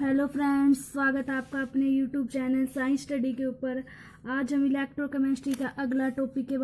Hello friends, स्वागत है आपका अपने यूट्यूब चैनल साइंस स्टडी के ऊपर। आज हम इलेक्ट्रोकेमिस्ट्री का अगले टॉपिक के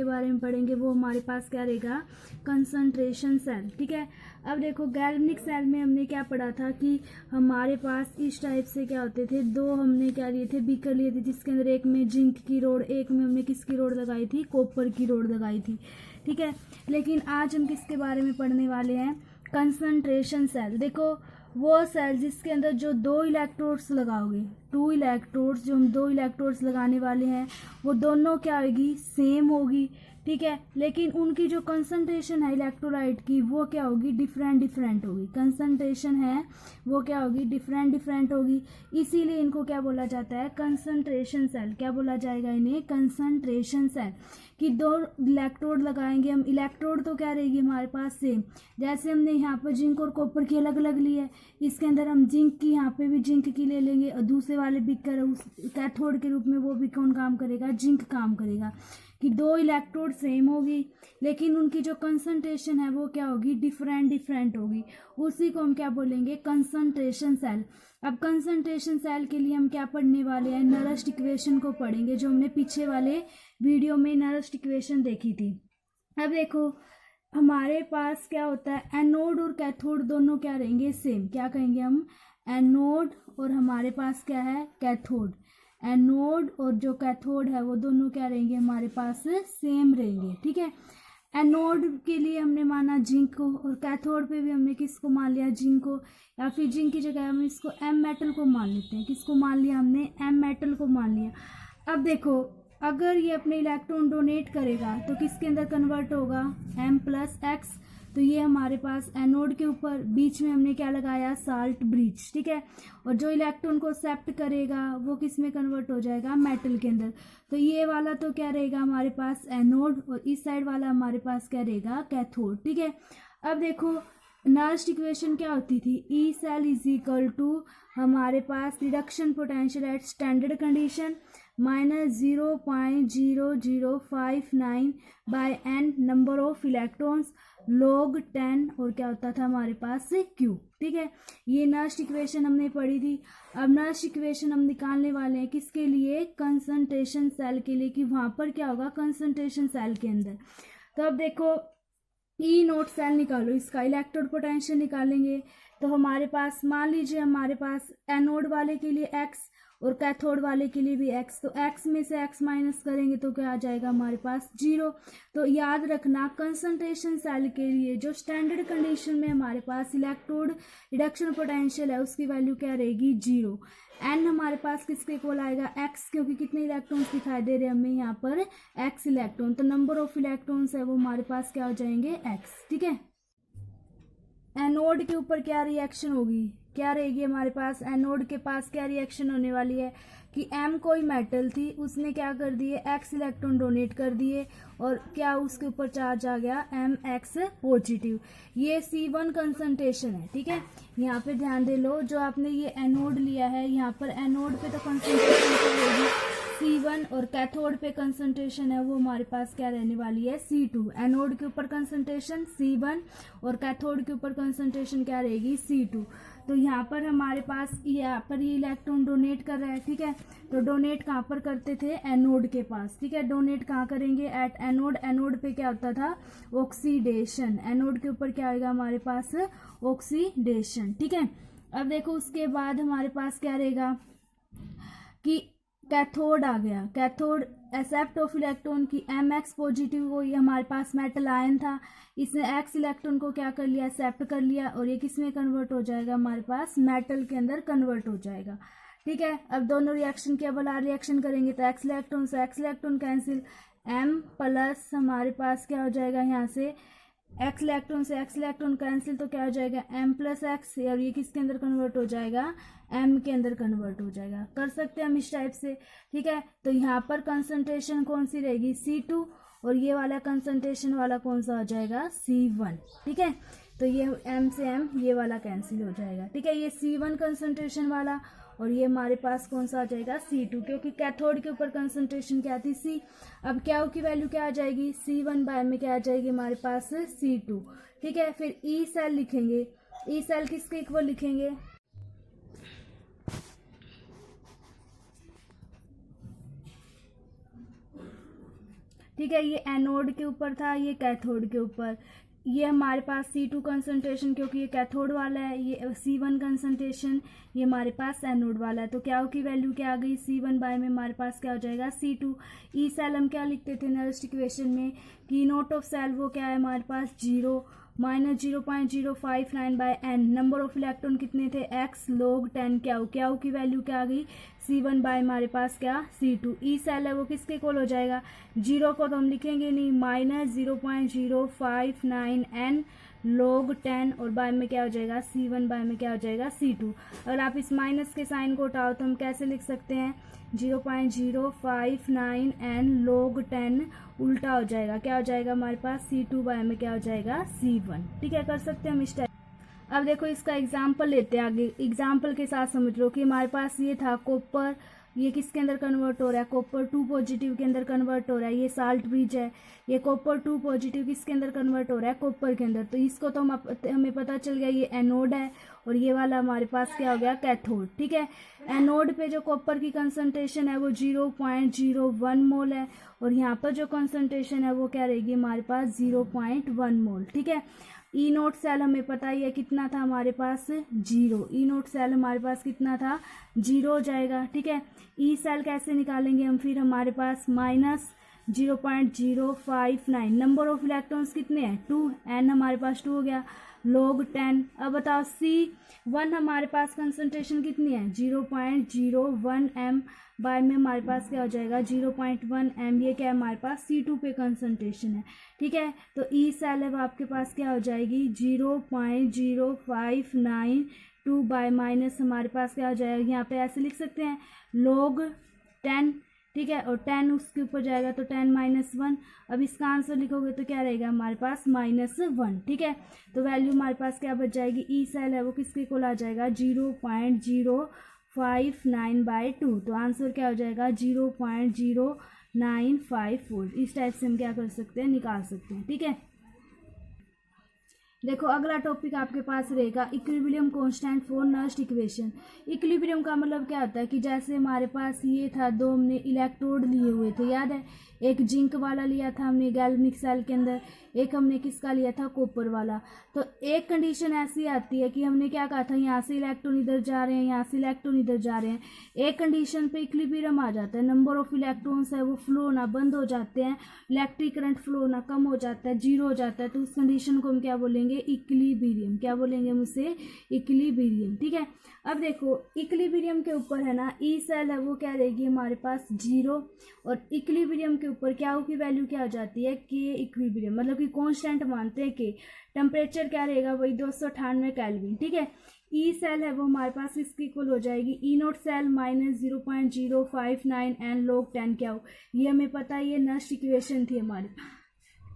बारे में पढ़ेंगे। वो हमारे पास क्या रहेगा, कंसंट्रेशन सेल। ठीक है, अब देखो गैल्वेनिक सेल में हमने क्या पढ़ा था कि हमारे पास इस टाइप से क्या होते थे, दो हमने क्या लिए थे, बीकर लिए थे, जिसके अंदर एक में जिंक की रोड, एक में हमने किसकी रोड लगाई थी, कॉपर की रोड लगाई थी। ठीक है, लेकिन आज हम किसके बारे में पढ़ने वाले हैं, कंसंट्रेशन सेल। देखो वो सेल जिसके अंदर जो दो इलेक्ट्रोड्स लगाओगे, टू इलेक्ट्रोड्स, जो हम दो इलेक्ट्रोड्स लगाने वाले हैं, वो दोनों क्या होगी, सेम होगी। ठीक है, लेकिन उनकी जो कंसंट्रेशन है इलेक्ट्रोलाइट की, वो क्या होगी, डिफरेंट होगी। कंसंट्रेशन है वो क्या होगी, डिफरेंट होगी। इसीलिए इनको क्या बोला जाता है, कंसंट्रेशन सेल। क्या बोला जाएगा इन्हें, कंसंट्रेशन सेल। कि दो इलेक्ट्रोड लगाएंगे हम, इलेक्ट्रोड तो क्या रहेगी हमारे पास सेम। जैसे हमने यहाँ पर जिंक और कॉपर की अलग अलग ली है, इसके अंदर हम जिंक की, यहाँ पे भी जिंक की ले लेंगे, और दूसरे वाले बीकर उस कैथोड के रूप में वो भी कौन काम करेगा, जिंक काम करेगा। कि दो इलेक्ट्रोड सेम होगी, लेकिन उनकी जो कंसंट्रेशन है वो क्या होगी, डिफरेंट होगी। उसी को हम क्या बोलेंगे, कंसंट्रेशन सेल। अब कंसंट्रेशन सेल के लिए हम क्या पढ़ने वाले हैं, नरस्ट इक्वेशन को पढ़ेंगे, जो हमने पीछे वाले वीडियो में नरस्ट इक्वेशन देखी थी। अब देखो हमारे पास क्या होता है, एनोड और कैथोड दोनों क्या रहेंगे, सेम। क्या कहेंगे हम, एनोड, और हमारे पास क्या है, कैथोड। एनोड और जो कैथोड है वो दोनों क्या रहेंगे, हमारे पास सेम रहेंगे। ठीक है, एनोड के लिए हमने माना जिंक को, और कैथोड पे भी हमने किसको मान लिया, जिंक को, या फिर जिंक की जगह हम इसको एम मेटल को मान लेते हैं। किसको मान लिया हमने, एम मेटल को मान लिया। अब देखो अगर ये अपने इलेक्ट्रॉन डोनेट करेगा तो किसके अंदर कन्वर्ट होगा, एम प्लस एक्स। तो ये हमारे पास एनोड के ऊपर बीच में हमने क्या लगाया, साल्ट ब्रिज। ठीक है, और जो इलेक्ट्रॉन को एक्सेप्ट करेगा वो किस में कन्वर्ट हो जाएगा, मेटल के अंदर। तो ये वाला तो क्या रहेगा हमारे पास एनोड, और इस साइड वाला हमारे पास क्या रहेगा, कैथोड। ठीक है, अब देखो नर्स्ट इक्वेशन क्या होती थी, E cell is equal to हमारे पास reduction potential at standard condition minus 0.0059 by N number of electrons log 10, और क्या होता था हमारे पास क्यू। ठीक है, ये नर्स्ट इक्वेशन हमने पढ़ी थी। अब नर्स्ट इक्वेशन हम निकालने वाले हैं किसके लिए, कंसंट्रेशन सेल के लिए, कि वहां पर क्या होगा कंसंट्रेशन सेल के अंदर। तो अब देखो ई नोट सेल निकालो, इसका इलेक्ट्रोड पोटेंशियल निकालेंगे। तो हमारे पास मान लीजिए हमारे पास एनोड वाले के लिए एक्स और कैथोड वाले के लिए भी एक्स, तो एक्स में से एक्स माइनस करेंगे तो क्या आ जाएगा हमारे पास, 0। तो याद रखना कंसंट्रेशन सेल के लिए जो स्टैंडर्ड कंडीशन में हमारे पास इलेक्ट्रोड रिडक्शन पोटेंशियल है उसकी वैल्यू क्या रहेगी, 0। एन हमारे पास किसके इक्वल आएगा, एक्स, क्योंकि कितने इलेक्ट्रॉन्स दिखाई दे रहे हैं हमें यहाँ पर, एक्स इलेक्ट्रॉन। तो नंबर ऑफ इलेक्ट्रॉन्स है वो हमारे पास क्या हो जाएंगे, एक्स। ठीक है, एनोड के ऊपर क्या रिएक्शन होगी, क्या रहेगी हमारे पास, एनोड के पास क्या रिएक्शन होने वाली है कि एम कोई मेटल थी, उसने क्या कर दिए, एक्स इलेक्ट्रॉन डोनेट कर दिए, और क्या उसके ऊपर चार्ज आ गया, एम एक्स पॉजिटिव। ये C1 कंसंट्रेशन है। ठीक है, यहाँ पे ध्यान दे लो, जो आपने ये एनोड लिया है, यहाँ पर एनोड पे तो कंसंट्रेशन क्या होगी, C1, और कैथोड पे कंसंट्रेशन है वो हमारे पास क्या रहने वाली है, C2। एनोड के ऊपर कंसंट्रेशन C1 और कैथोड के ऊपर कंसंट्रेशन क्या रहेगी, C2। तो यहाँ पर हमारे पास यहाँ पर ये इलेक्ट्रॉन डोनेट कर रहा है। ठीक है, तो डोनेट कहाँ पर करते थे, एनोड के पास। ठीक है, डोनेट कहाँ करेंगे, एट एनोड। एनोड पे क्या होता था, ऑक्सीडेशन। एनोड के ऊपर क्या आएगा हमारे पास, ऑक्सीडेशन। ठीक है, अब देखो उसके बाद हमारे पास क्या रहेगा कि कैथोड आ गया। कैथोड एक्सेप्ट ऑफ इलेक्ट्रॉन की एम एक्स पॉजिटिव, वो ये हमारे पास मेटल आयन था, इसने एक्स इलेक्ट्रॉन को क्या कर लिया, एक्सेप्ट कर लिया, और ये किस में कन्वर्ट हो जाएगा हमारे पास, मेटल के अंदर कन्वर्ट हो जाएगा। ठीक है, अब दोनों रिएक्शन के वाला रिएक्शन करेंगे तो एक्स इलेक्ट्रॉन से X electron cancel, M plus हमारे पास क्या हो जाएगा, यहाँ से एक्स इलेक्ट्रॉन से एक्स इलेक्ट्रॉन कैंसिल, तो क्या हो जाएगा, एम प्लस एक्स, और ये किसके अंदर कन्वर्ट हो जाएगा, एम के अंदर कन्वर्ट हो जाएगा। कर सकते हैं हम इस टाइप से। ठीक है, तो यहाँ पर कंसंट्रेशन कौन सी रहेगी, C2, और ये वाला कंसंट्रेशन वाला कौन सा हो जाएगा, C1। ठीक है, तो ये एम से एम ये वाला कैंसिल हो जाएगा। ठीक है, ये C1 कंसंट्रेशन वाला, और ये हमारे पास कौन सा आ जाएगा, C2, क्योंकि कैथोड के ऊपर कंसंट्रेशन क्या थी, C। अब क्या की वैल्यू क्या आ जाएगी, C1 बाय में क्या आ जाएगी हमारे पास, C2। ठीक है, फिर ई सेल लिखेंगे, ई सेल किसके इक्वल लिखेंगे, ठीक है, ये एनोड के ऊपर था, ये कैथोड के ऊपर। ये हमारे पास C2 कंसंट्रेशन, क्योंकि ये कैथोड वाला है, ये C1 कंसंट्रेशन, ये हमारे पास एनोड वाला है। तो क्या की वैल्यू क्या आ गई, C1 बाय में हमारे पास क्या हो जाएगा C2। ई सेल हम क्या लिखते थे नरेस्ट इक्वेशन में कि नोट ऑफ सेल वो क्या है हमारे पास 0 minus 0.059 by N. Number of electron कितने थे x log 10 क्या की वैल्यू क्या आ गई C1 बाय हमारे पास क्या C2। ई सेल है वो किसके इक्वल हो जाएगा, 0 को तो हम लिखेंगे नहीं, माइनस 0.059 n log 10 और बाय में क्या हो जाएगा C1 बाय में क्या हो जाएगा C2। अगर आप इस माइनस के साइन को उठाओ तो हम कैसे लिख सकते हैं 0.059 n log 10 उल्टा हो जाएगा, क्या हो जाएगा हमारे पास C2 बाय में क्या हो जाएगा C1। ठीक है, कर सकते हैं हम इस टाइप। अब देखो इसका एग्जाम्पल लेते हैं आगे, एग्जाम्पल के साथ समझ लो कि हमारे पास ये था कॉपर, ये किसके अंदर कन्वर्ट हो रहा है, कॉपर 2 पॉजिटिव के अंदर कन्वर्ट हो रहा है। ये साल्ट ब्रिज है, ये कॉपर 2 पॉजिटिव किसके अंदर कन्वर्ट हो रहा है, कॉपर के अंदर। तो इसको तो हमें पता चल गया ये एनोड है और ये वाला हमारे पास क्या हो गया कैथोड। ठीक है, एनोड पे जो कॉपर की कंसंट्रेशन है वो 0.01 मोल है और यहाँ पर जो कंसंट्रेशन है वो क्या रहेगी हमारे पास 0.1 मोल। ठीक है, ई नोट सेल हमें पता ही है कितना था हमारे पास 0, ई नोट सेल हमारे पास कितना था 0 हो जाएगा। ठीक है, ई सेल कैसे निकालेंगे हम, फिर हमारे पास माइनस 0.059, नंबर ऑफ इलेक्ट्रॉन्स कितने हैं 2, एन हमारे पास 2 हो गया, log 10। अब बताओ C1 हमारे पास कंसंट्रेशन कितनी है 0.01 m बाय में हमारे पास क्या हो जाएगा 0.1 m। ये क्या है हमारे पास C2 पे कंसंट्रेशन है। ठीक है, तो ई सेल है वो आपके पास क्या हो जाएगी 0.0592 बाय माइनस हमारे पास क्या हो जाएगा, यहाँ पे ऐसे लिख सकते हैं log 10। ठीक है, और 10 उसके ऊपर जाएगा तो 10 माइनस 1। अब इसका आंसर लिखोगे तो क्या रहेगा हमारे पास -1। ठीक है, तो वैल्यू हमारे पास क्या बच जाएगी, ई सेल है वो किसके इक्वल आ जाएगा 0.059 बाय 2। तो आंसर क्या हो जाएगा 0.0954। इस टाइप से हम क्या कर सकते हैं निकाल सकते हैं। ठीक है, देखो अगला टॉपिक आपके पास रहेगा equilibrium constant for Nernst equation. Equilibrium का मतलब क्या होता है कि जैसे हमारे पास ये था, दो हमने इलेक्ट्रोड लिए हुए थे, याद है, एक जिंक वाला लिया था हमने गैल्वेनिक सेल के अंदर, एक हमने किसका लिया था कॉपर वाला। तो एक कंडीशन ऐसी आती है कि हमने क्या कहा था यहाँ से इलेक्ट्रॉन इधर जा रहे हैं, यहाँ से इलेक्ट्रॉन इधर जा रहे हैं। एक कंडीशन पे इक्विलिब्रियम आ जाता है, नंबर ऑफ इलेक्ट्रॉन्स है वो फ्लो होना बंद हो जाते हैं, इलेक्ट्रिक करंट फ्लो होना कम हो जाता है, 0 हो जाता है। तो उस कंडीशन को हम क्या बोलेंगे इक्विलिब्रियम। क्या बोलेंगे हम उसे इक्विलिब्रियम। ठीक है, अब देखो इक्विलिब्रियम के ऊपर है ना ई सेल है वो क्या रहेगी हमारे पास 0 और इक्विलिब्रियम के ऊपर क्या की वैल्यू क्या हो जाती है के इक्विलिब्रियम, मतलब कि कांस्टेंट मानते हैं के। टेम्परेचर क्या रहेगा वही 298 केल्विन। ठीक है, ई सेल है वो हमारे पास इसकी इक्वल हो जाएगी E naught cell minus 0.059 N log 10 क्या हो, ये हमें पता है, ये नस्ट इक्वेशन थी हमारी।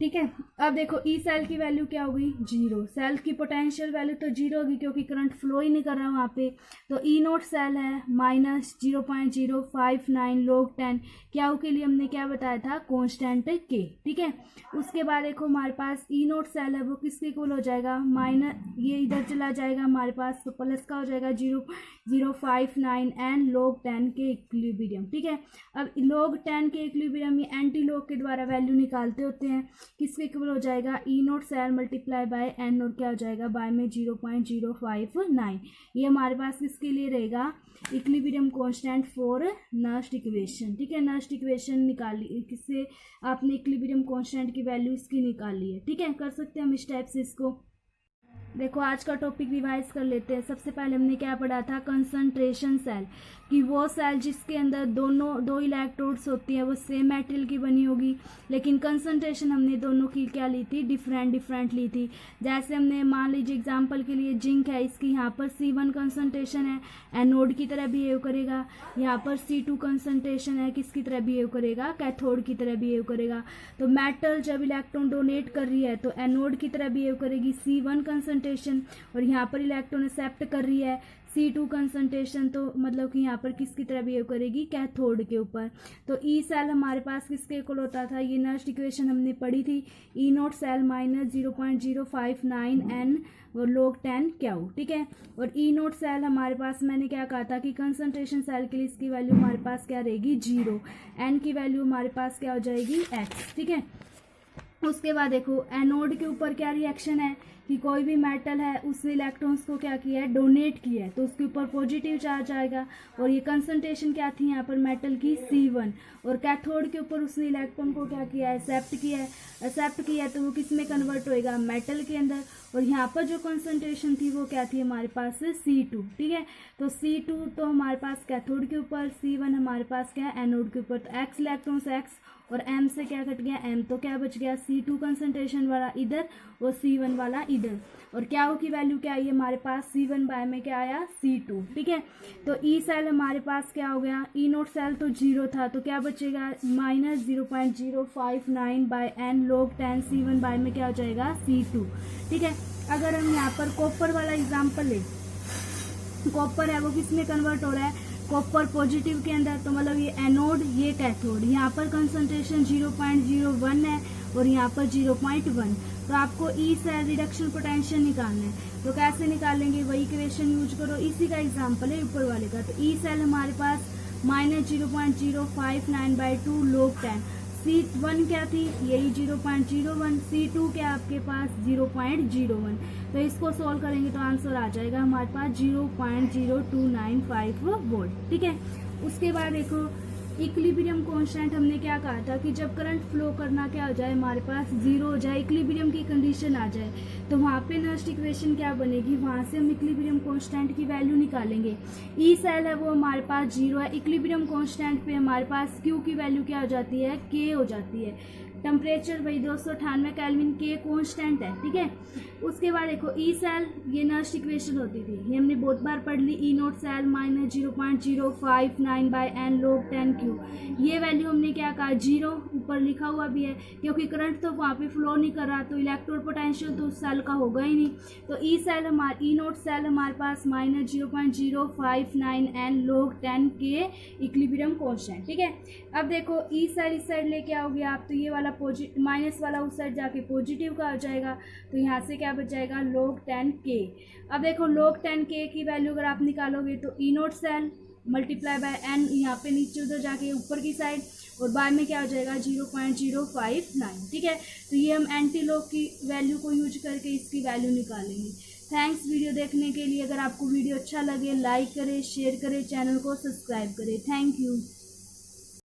ठीक है, अब देखो ई सेल की वैल्यू क्या होगी 0, सेल की पोटेंशियल वैल्यू तो 0 होगी क्योंकि करंट फ्लो ही नहीं कर रहा वहाँ पे। तो ई नोट सेल है माइनस 0.059 log 10 क्या के लिए हमने क्या बताया था कांस्टेंट के। ठीक है, उसके बाद देखो हमारे पास ई नोट सेल है वो किसके इक्वल हो जाएगा माइनस, ये इधर चला जाएगा हमारे पास तो प्लस का हो जाएगा 0.059 एन log 10 के इक्विलिब्रियम। ठीक है, अब log 10 के इक्विलिब्रियम ये एंटी लॉग के द्वारा वैल्यू निकालते होते हैं, किसके इक्वल हो जाएगा E naught cell multiply by N और क्या हो जाएगा बाय में 0.059। ये हमारे पास किसके लिए रहेगा equilibrium constant for Nernst equation. ठीक है, नस्ट इक्वेशन निकाली, किससे आपने इक्विलिब्रियम कांस्टेंट की वैल्यू इसकी निकाली है। ठीक है, कर सकते हैं हम इस टाइप से इसको। देखो आज का टॉपिक रिवाइज कर लेते हैं। सबसे पहले हमने क्या पढ़ा था कंसंट्रेशन सेल, कि वो सेल जिसके अंदर दो इलेक्ट्रोड्स होती है वो सेम मेटल की बनी होगी, लेकिन कंसंट्रेशन हमने दोनों की क्या ली थी डिफरेंट ली थी। जैसे हमने मान लीजिए एग्जांपल के लिए जिंक है, इसकी यहाँ पर C1 कंसंट्रेशन है, एनोड की तरह बिहेव करेगा। यहाँ पर C2 कंसंट्रेशन है, किसकी तरह बिहेव करेगा कैथोड की तरह बिहेव करेगा। तो मेटल जब इलेक्ट्रॉन डोनेट कर रही है तो एनोड की तरह बिहेव करेगी, C1 कंसंट्रेशन कंसंट्रेशन, और यहाँ पर इलेक्ट्रॉन एक्सेप्ट कर रही है C2 कंसंट्रेशन, तो मतलब कि यहाँ पर किसकी तरह बिहेव करेगी, कैथोड के ऊपर। तो ई सेल हमारे पास किसके इक्वल होता था, ये नर्स्ट इक्वेशन हमने पढ़ी थी, ई नॉट सेल माइनस 0.059 n और log 10 क्यू, ठीक है। और ई नोट सेल हमारे पास, मैंने क्या कहा था कि कंसंट्रेशन सेल के लिए इसकी वैल्यू हमारे पास क्या रहेगी, 0, एन की वैल्यू हमारे पास क्या हो जाएगी, x, ठीक है। उसके बाद देखो एनोड के ऊपर क्या रिएक्शन है कि कोई भी मेटल है उसने इलेक्ट्रॉन्स को क्या किया है, डोनेट किया है, तो उसके ऊपर पॉजिटिव चार्ज आएगा। और ये कंसंट्रेशन क्या थी यहाँ पर मेटल की, C1, और कैथोड के ऊपर उसने इलेक्ट्रॉन को क्या किया है, एक्सेप्ट किया है, तो वो किस में कन्वर्ट होएगा, मेटल के अंदर। और यहाँ पर जो कंसंट्रेशन थी वो क्या थी हमारे पास, C2, ठीक है। तो C2 तो हमारे पास कैथोड के ऊपर, C1 हमारे पास क्या है, एनोड के ऊपर। तो x इलेक्ट्रॉन्स x और m से क्या कट गया, m, तो क्या बच गया, C2 कंसंट्रेशन वाला इधर और C1 वाला इधर। और क्या की वैल्यू क्या आई हमारे पास, C1 बाय में क्या आया, C2, ठीक है। तो ई सेल हमारे पास क्या हो गया, ई नोट सेल तो 0 था, तो क्या बचेगा, minus 0.059 by n log 10 C1 by में क्या हो जाएगा, C2, ठीक है। अगर हम यहाँ पर कॉपर वाला एग्जाम्पल ले, कॉपर है वो किस में कन्वर्ट हो रहा है, कॉपर पॉजिटिव के अंदर, तो मतलब ये एनोड ये कैथोड, यहाँ पर कंसंट्रेशन 0.01 है और यहाँ पर 0.1। तो आपको ई सेल रिडक्शन पोटेंशियल निकालना है, तो कैसे निकालेंगे, वही इक्वेशन यूज करो, इसी का एग्जांपल है ऊपर वाले का। तो ई सेल हमारे पास माइनस 0.059/2 log 10, C1 क्या थी, यही 0.01, C2 क्या आपके पास 0.01। तो इसको सॉल्व करेंगे तो आंसर आ जाएगा हमारे पास 0.0295 वोल्ट, ठीक है। उसके बाद देखो इक्विलिब्रियम कांस्टेंट, हमने क्या कहा था कि जब करंट फ्लो करना क्या हो जाए, हमारे पास 0 हो जाए, इक्विलिब्रियम की कंडीशन आ जाए, तो वहाँ पे नर्स्ट इक्वेशन क्या बनेगी, वहाँ से हम इक्विलिब्रियम कांस्टेंट की वैल्यू निकालेंगे। ई सेल है वो हमारे पास 0 है, इक्विलिब्रियम कांस्टेंट पे हमारे पास क्यू की वैल्यू क्या हो जाती है, के हो जाती है। टेम्परेचर वही 298 केल्विन, के कांस्टेंट है, ठीक है। उसके बाद देखो ई सेल, ये नर्स्ट इक्वेशन होती थी, ये हमने बहुत बार पढ़ ली, E naught cell minus 0.059 by n log 10 Q. ये वैल्यू हमने क्या कहा, 0 ऊपर लिखा हुआ भी है, क्योंकि करंट तो वहाँ पे फ्लो नहीं कर रहा, तो इलेक्ट्रोड पोटेंशियल तो उस सेल का होगा ही नहीं। तो ई सेल हमारे, ई नोट सेल हमारे पास माइनस 0.059 n log 10 के इक्विलिब्रियम कांस्टेंट, ठीक है। अब देखो ई सेल इस साइड लेके आओगे आप, तो ये वाला माइनस वाला उस साइड जाके पॉजिटिव का हो जाएगा, तो यहाँ से क्या बच जाएगा, log 10 के। अब देखो log 10 के की वैल्यू अगर आप निकालोगे तो E naught cell multiply by n, यहाँ पे नीचे उधर जाके ऊपर की साइड, और बाद में क्या हो जाएगा 0.059, ठीक है। तो ये हम एंटी लॉग की वैल्यू को यूज करके इसकी वैल्यू निकालेंगे। थैंक्स वीडियो देखने के लिए। अगर आपको वीडियो अच्छा लगे लाइक करें, शेयर करें, चैनल को सब्सक्राइब करें। Thank you.